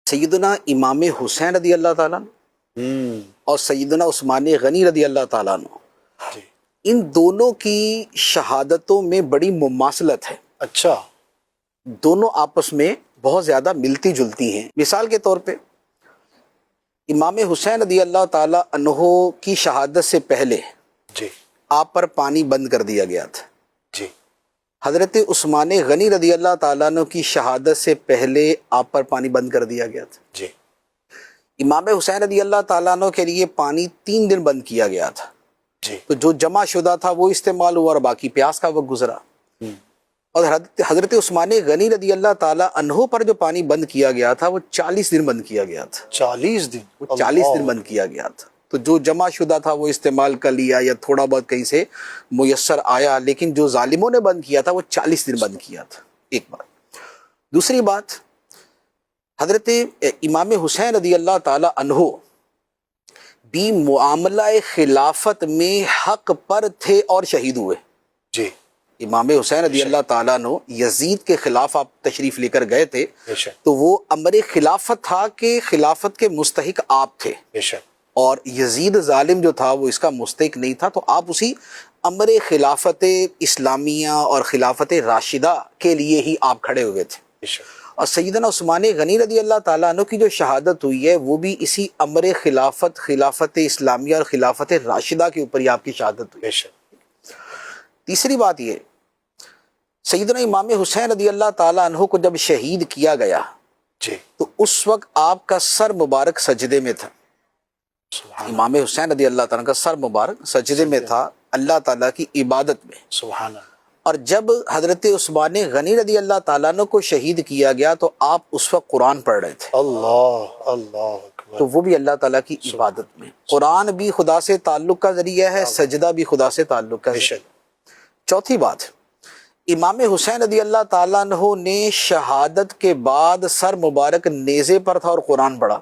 سیدنا امام حسین رضی اللہ تعالیٰ اور سیدنا عثمان غنی رضی اللہ تعالیٰ عنہ، ان دونوں کی شہادتوں میں بڑی مماثلت ہے۔ اچھا، دونوں آپس میں بہت زیادہ ملتی جلتی ہیں۔ مثال کے طور پہ امام حسین رضی اللہ تعالیٰ عنہ کی شہادت سے پہلے جی آپ پر پانی بند کر دیا گیا تھا۔ جی حضرت عثمان غنی رضی اللہ تعالیٰ عنہ کی شہادت سے پہلے آپ پر پانی بند کر دیا گیا تھا۔ جی امام حسین رضی اللہ تعالیٰ عنہ کے لیے پانی 3 دن بند کیا گیا تھا، جی تو جو جمع شدہ تھا وہ استعمال ہوا اور باقی پیاس کا وقت گزرا۔ اور حضرت عثمان غنی رضی اللہ تعالیٰ عنہ پر جو پانی بند کیا گیا تھا وہ 40 دن بند کیا گیا تھا۔ 40 دن، وہ 40 دن بند کیا گیا تھا، تو جو جمع شدہ تھا وہ استعمال کر لیا یا تھوڑا بہت کہیں سے میسر آیا، لیکن جو ظالموں نے بند کیا تھا وہ 40 دن بند کیا تھا۔ ایک بات۔ دوسری بات، حضرت امام حسین رضی اللہ تعالی عنہ بھی معاملہ خلافت میں حق پر تھے اور شہید ہوئے۔ جی امام حسین رضی اللہ تعالیٰ عنہ یزید کے خلاف آپ تشریف لے کر گئے تھے، بے شک تو وہ امر خلافت تھا کہ خلافت کے مستحق آپ تھے، بے شک اور یزید ظالم جو تھا وہ اس کا مستحق نہیں تھا، تو آپ اسی امر خلافت اسلامیہ اور خلافت راشدہ کے لیے ہی آپ کھڑے ہوئے تھے۔ بے شک اور سیدنا عثمان غنی رضی اللہ تعالیٰ عنہ کی جو شہادت ہوئی ہے وہ بھی اسی امر خلافت، خلافت اسلامیہ اور خلافت راشدہ کے اوپر ہی آپ کی شہادت ہوئی۔ بے شک تیسری بات یہ، سیدنا امام حسین رضی اللہ تعالیٰ عنہ کو جب شہید کیا گیا جی تو اس وقت آپ کا سر مبارک سجدے میں تھا۔ سبحان امام حسین رضی اللہ تعالیٰ کا سر مبارک سجدے میں تھا، اللہ تعالیٰ کی عبادت میں۔ سبحان اللہ، اور جب حضرت عثمان غنی رضی اللہ تعالیٰ عنہ کو شہید کیا گیا تو آپ اس وقت قرآن پڑھ رہے تھے، اللہ اللہ اکبر، تو وہ بھی اللہ تعالیٰ کی عبادت میں۔ قرآن بھی خدا سے تعلق کا ذریعہ ہے، سجدہ بھی خدا سے تعلق کا بے ذریعہ۔ شک چوتھی بات، امام حسین رضی اللہ تعالیٰ عنہ نے شہادت کے بعد سر مبارک نیزے پر تھا اور قرآن پڑھا،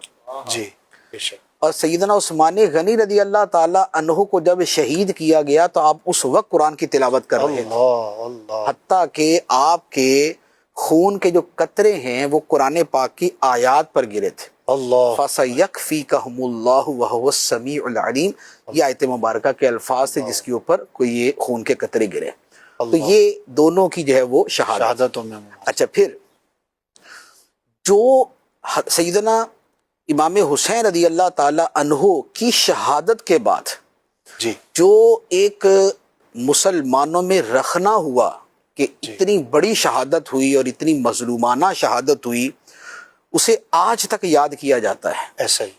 جی بے شک اور سیدنا عثمان غنی رضی اللہ تعالیٰ عنہ کو جب شہید کیا گیا تو آپ اس وقت قرآن کی تلاوت کر رہے تھے، اللہ اللہ، حتیٰ کہ آپ کے خون کے جو قطرے ہیں وہ قرآن پاک کی آیات پر گرے تھے۔ اللہ فَسَيَكْفِيكَهُمُ اللَّهُ وَهُوَ السَّمِيعُ الْعَلِيمُ، یہ آیت مبارکہ کے الفاظ تھے جس کے اوپر کوئی یہ خون کے قطرے گرے۔ تو یہ دونوں کی جو ہے وہ شہادت۔ شہادتوں میں اچھا، پھر جو سیدنا امام حسین رضی اللہ تعالی عنہ کی شہادت کے بعد جی جو ایک مسلمانوں میں رخنا ہوا کہ اتنی بڑی شہادت ہوئی اور اتنی مظلومانہ شہادت ہوئی، اسے آج تک یاد کیا جاتا ہے۔ ایسا ہی،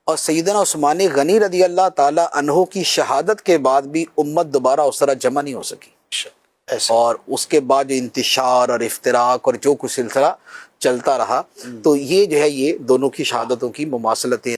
اور سیدنا عثمان غنی رضی اللہ تعالی عنہ کی شہادت کے بعد بھی امت دوبارہ اس طرح جمع نہیں ہو سکی، ایسا اور اس کے بعد جو انتشار اور افتراق اور جو کچھ سلسلہ چلتا رہا، تو یہ جو ہے یہ دونوں کی شہادتوں کی مماثلتیں